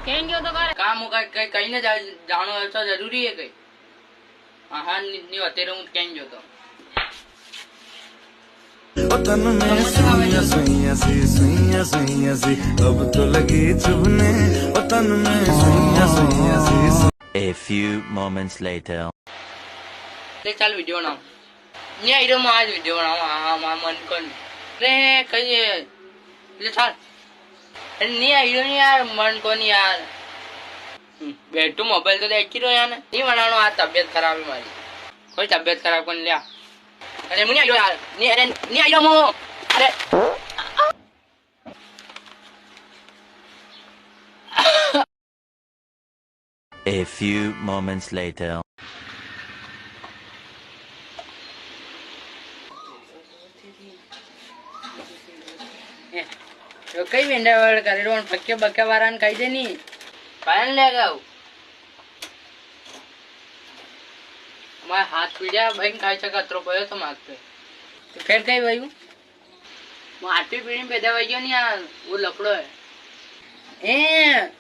કેમ ગયો તો કરે કામ હું કઈ કઈને જાણો તો જરૂરી હે કઈ હા ની અત્યારે હું કેમ ગયો તો वतन में सुइयां सुइयां सी सुइयां सुइयां सी अब तो लगी चुभने वतन में सुइयां सुइयां सी। A few moments later. ले चाल वीडियो बनाओ नहीं हीरो में आज वीडियो बनाओ हाँ हाँ मन कर रे कहिए ले चाल नहीं हीरो नहीं यार मन को नहीं यार बैठू मोबाइल तो देख रहो यार नहीं बनानो आज तबीयत खराब है हमारी कोई तबीयत खराब कर लिया अरे मुझे आइयो यार नहीं अरे नहीं आइयो मो अरे A few moments later. तो कई वेंडा वाला करे रोन पक्के बक्के वारान कही दे नहीं पालन ले गया मैं हाथ पीड़ा भाई खाई सका तो पयो तो मांगते तो फिर कहीं भाई मैं हाथी पीड़ी पैदा भाई नहीं यार वो लकड़ो है ए